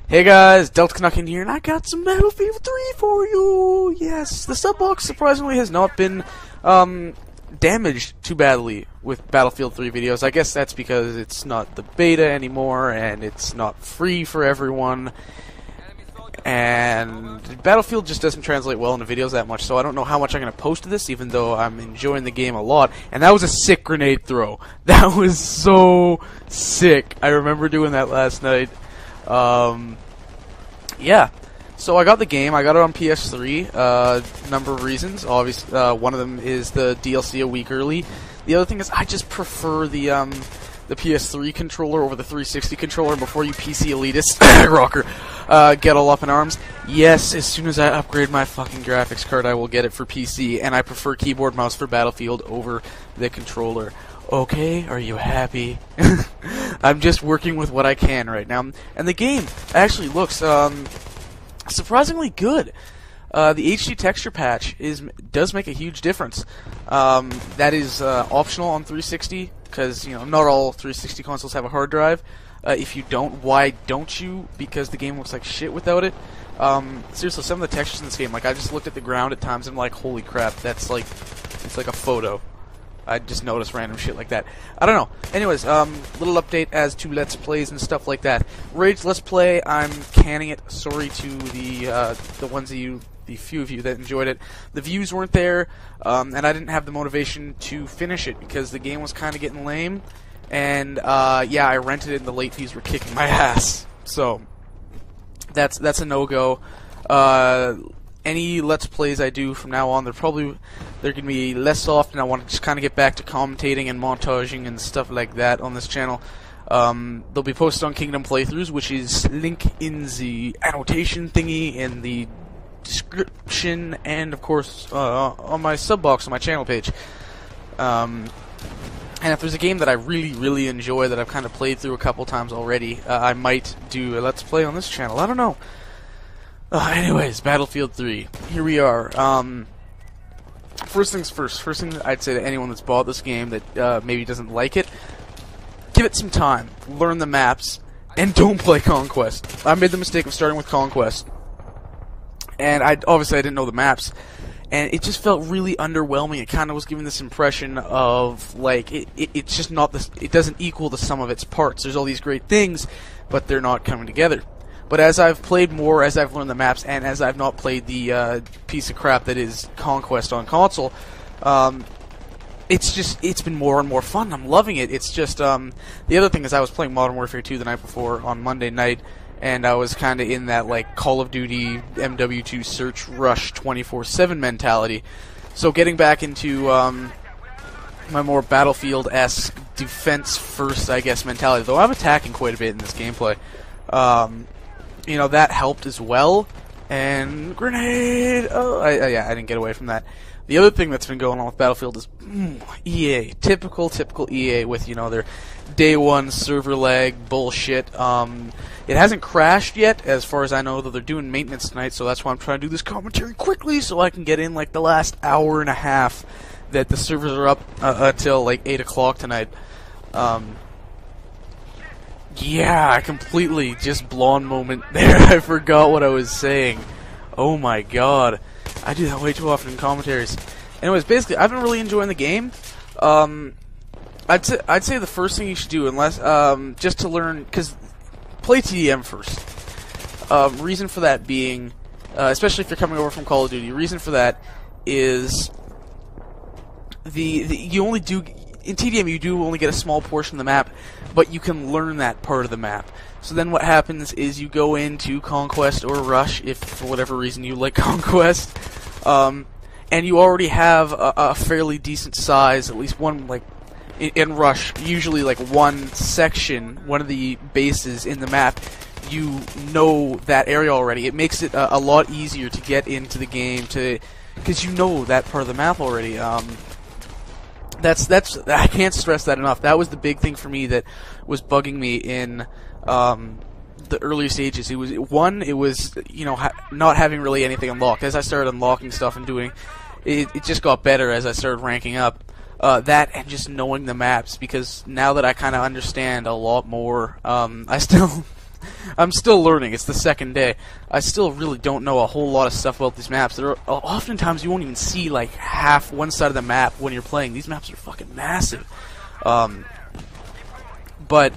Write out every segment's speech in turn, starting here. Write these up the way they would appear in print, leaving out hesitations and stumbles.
Hey guys, Delta Canuck in here, and I got some Battlefield 3 for you! Yes, the sub box surprisingly has not been damaged too badly with Battlefield 3 videos. I guess that's because it's not the beta anymore, and it's not free for everyone. And Battlefield just doesn't translate well into videos that much, so I don't know how much I'm going to post to this, even though I'm enjoying the game a lot. And that was a sick grenade throw. That was so sick. I remember doing that last night. Yeah, so I got the game. I got it on PS3. Number of reasons. Obviously, one of them is the DLC a week early. The other thing is I just prefer the PS3 controller over the 360 controller. Before you PC elitists, rocker, get all up in arms. Yes, as soon as I upgrade my fucking graphics card, I will get it for PC, and I prefer keyboard mouse for Battlefield over the controller. Okay, are you happy? I'm just working with what I can right now. And the game actually looks surprisingly good. The HD texture patch does make a huge difference. That is optional on 360, because not all 360 consoles have a hard drive. If you don't, why don't you? Because the game looks like shit without it. Seriously, some of the textures in this game, like I just looked at the ground at times and I'm like, holy crap, it's like a photo. I just noticed random shit like that. I don't know. Anyways, little update as to Let's Plays and stuff like that. Rage Let's Play, I'm canning it. Sorry to the ones of you, the few of you that enjoyed it. The views weren't there, and I didn't have the motivation to finish it because the game was kind of getting lame. And yeah, I rented it and the late fees were kicking my ass. So that's a no-go. Any Let's Plays I do from now on, they're going to be less often. I want to just kind of get back to commentating and montaging and stuff like that on this channel. They'll be posted on Kingdom Playthroughs, which is link in the annotation thingy in the description, and of course on my sub box on my channel page. And if there's a game that I really enjoy that I've kind of played through a couple times already, I might do a Let's Play on this channel. I don't know. Anyways, Battlefield 3. Here we are. First things first. First thing I'd say to anyone that's bought this game that maybe doesn't like it, give it some time. Learn the maps, and don't play Conquest. I made the mistake of starting with Conquest, and obviously I didn't know the maps, and it just felt really underwhelming. It kind of was giving this impression of like it's just not this. It doesn't equal the sum of its parts. There's all these great things, but they're not coming together. But as I've played more, as I've learned the maps, and as I've not played the piece of crap that is Conquest on console, it's been more and more fun. I'm loving it. It's just the other thing is I was playing Modern Warfare 2 the night before on Monday night, and I was kind of in that like Call of Duty MW2 search rush 24/7 mentality. So getting back into my more Battlefield-esque defense first, I guess, mentality. Though I'm attacking quite a bit in this gameplay. That helped as well. And grenade! Oh, yeah, I didn't get away from that. The other thing that's been going on with Battlefield is EA. Typical EA with, their day one server lag bullshit. It hasn't crashed yet, as far as I know, though they're doing maintenance tonight, so that's why I'm trying to do this commentary quickly so I can get in, like, the last hour and a half that the servers are up until, like, 8 o'clock tonight. Yeah, I completely just blonde moment there. I forgot what I was saying. Oh my god. I do that way too often in commentaries. Anyways, basically, I've been really enjoying the game. I'd say the first thing you should do, unless just to learn, because play TDM first. Reason for that being, especially if you're coming over from Call of Duty, reason for that is you only do. In TDM, you do only get a small portion of the map, but you can learn that part of the map. So then what happens is you go into Conquest or Rush, if for whatever reason you like Conquest, and you already have a fairly decent size, at least one, like, in Rush, usually like one section, one of the bases in the map, you know that area already. It makes it a lot easier to get into the game, because you know that part of the map already. I can't stress that enough. That was the big thing for me that was bugging me in the earlier stages. It was not having really anything unlocked. As I started unlocking stuff and doing, it just got better as I started ranking up. That and just knowing the maps, because now that I kind of understand a lot more, I still I'm still learning. It's the second day. I still really don't know a whole lot of stuff about these maps. There are oftentimes you won't even see like half one side of the map when you're playing. These maps are fucking massive. But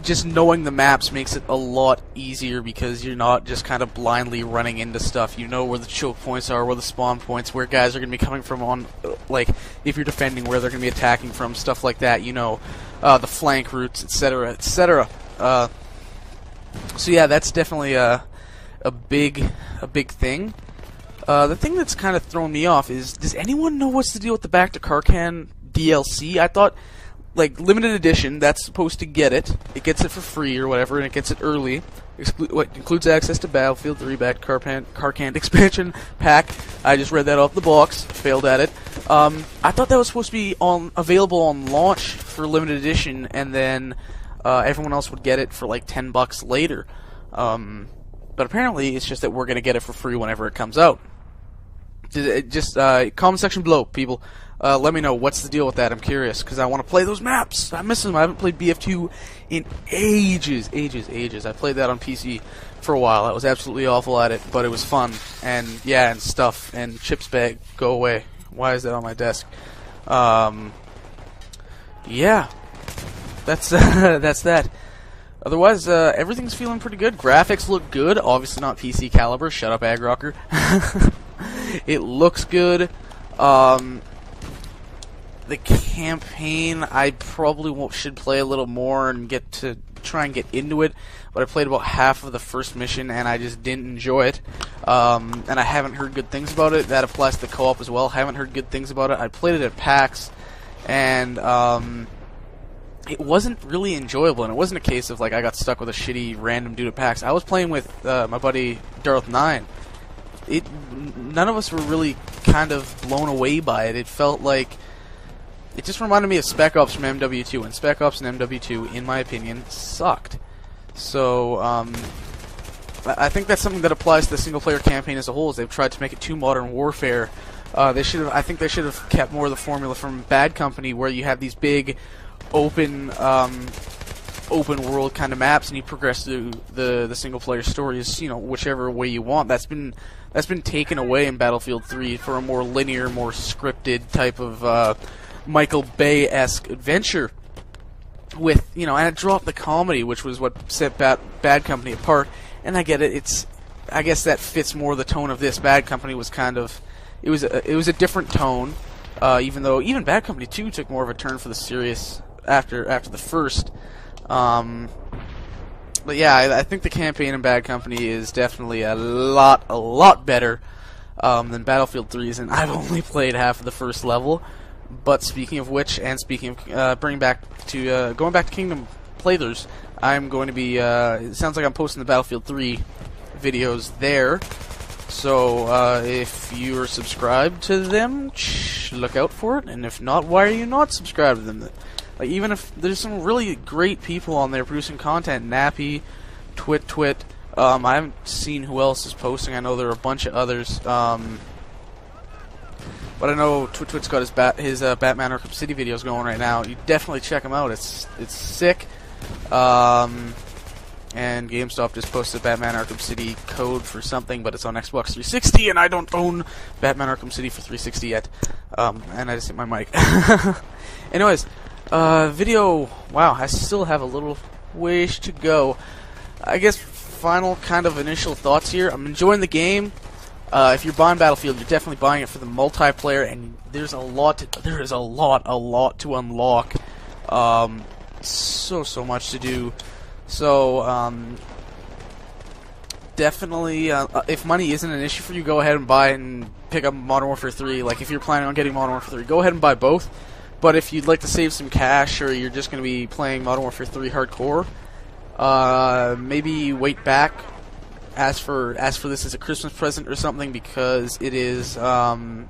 just knowing the maps makes it a lot easier because you're not just kind of blindly running into stuff. You know where the choke points are, where the spawn points, where guys are going to be coming from on, like, if you're defending, where they're going to be attacking from, stuff like that. You know, the flank routes, etc., etc. So yeah, that's definitely a big thing. The thing that's kind of thrown me off is, does anyone know what's the deal with the Back to Karkan DLC? I thought, like, limited edition, that's supposed to get it. It gets it for free or whatever, and it gets it early. What includes access to Battlefield 3 Back to Karkan expansion pack. I just read that off the box, failed at it. I thought that was supposed to be available on launch for limited edition, and then everyone else would get it for like $10 later. But apparently, it's just that we're gonna get it for free whenever it comes out. Just comment section below, people. Let me know what's the deal with that. I'm curious because I want to play those maps. I miss them. I haven't played BF2 in ages. I played that on PC for a while. I was absolutely awful at it, but it was fun. And yeah, and stuff and chips bag. Go away. Why is that on my desk? Yeah, that's that's that. Otherwise, everything's feeling pretty good. Graphics look good. Obviously not PC caliber. Shut up, Ag Rocker. It looks good. The campaign, I probably should play a little more and try and get into it, but I played about half of the first mission and I just didn't enjoy it. And I haven't heard good things about it. That applies to the co-op as well. Haven't heard good things about it. I played it at PAX, and it wasn't really enjoyable. And it wasn't a case of like I got stuck with a shitty random dude at PAX. I was playing with my buddy Darth9. None of us were really kind of blown away by it. It felt like it just reminded me of Spec Ops from MW2, and Spec Ops and MW2, in my opinion, sucked. So, I think that's something that applies to the single-player campaign as a whole, is they've tried to make it too Modern Warfare. I think they should have kept more of the formula from Bad Company, where you have these big, open world kind of maps, and you progress through the single-player stories, you know, whichever way you want. That's been taken away in Battlefield 3 for a more linear, more scripted type of Michael Bay-esque adventure with, you know, and it dropped the comedy, which was what set Bad Company apart. And I get it. I guess that fits more the tone of this. Bad Company was kind of, it was a different tone, even though even Bad Company 2 took more of a turn for the serious after the first. But yeah, I think the campaign in Bad Company is definitely a lot better than Battlefield 3's, and I've only played half of the first level. But speaking of which, and speaking of going back to Kingdom playthroughs, I'm going to be, it sounds like I'm posting the Battlefield 3 videos there. So, if you're subscribed to them, look out for it. And if not, why are you not subscribed to them? Like, even if there's some really great people on there producing content, Nappy, Twit, I haven't seen who else is posting. I know there are a bunch of others, but I know Twit's got his Batman Arkham City videos going right now. You definitely check them out. It's sick. And GameStop just posted Batman Arkham City code for something, but it's on Xbox 360, and I don't own Batman Arkham City for 360 yet. And I just hit my mic. Anyways, video. Wow, I still have a little ways to go. I guess final kind of initial thoughts here. I'm enjoying the game. If you're buying Battlefield, you're definitely buying it for the multiplayer, and there is a lot to unlock. So much to do. So definitely, if money isn't an issue for you, go ahead and buy it and pick up Modern Warfare 3. Like, if you're planning on getting Modern Warfare 3, go ahead and buy both. But if you'd like to save some cash, or you're just going to be playing Modern Warfare 3 hardcore, maybe wait back. Ask for this as a Christmas present or something, because it is, you know,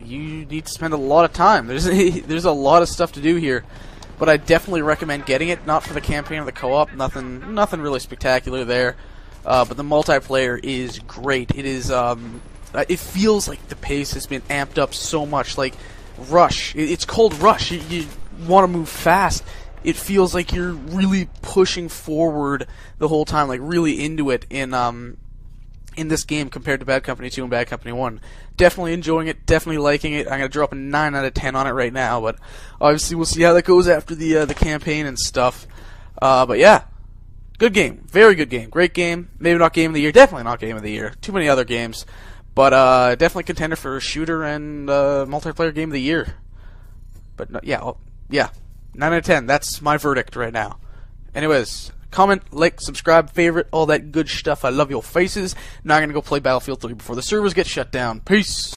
you need to spend a lot of time. There's a lot of stuff to do here, but I definitely recommend getting it. Not for the campaign or the co-op, nothing really spectacular there, but the multiplayer is great. It is, it feels like the pace has been amped up so much. Like Rush, it's called Rush. You want to move fast. it feels like you're really pushing forward the whole time, like really into it in this game compared to Bad Company 2 and Bad Company 1. Definitely enjoying it, definitely liking it. I'm going to drop a 9 out of 10 on it right now, but obviously we'll see how that goes after the campaign and stuff. But yeah, good game. Very good game. Great game. Maybe not Game of the Year. Definitely not Game of the Year. Too many other games. But definitely contender for shooter and multiplayer Game of the Year. But no, yeah, 9 out of 10. That's my verdict right now. Anyways, comment, like, subscribe, favorite, all that good stuff. I love your faces. Now I'm going to go play Battlefield 3 before the servers get shut down. Peace!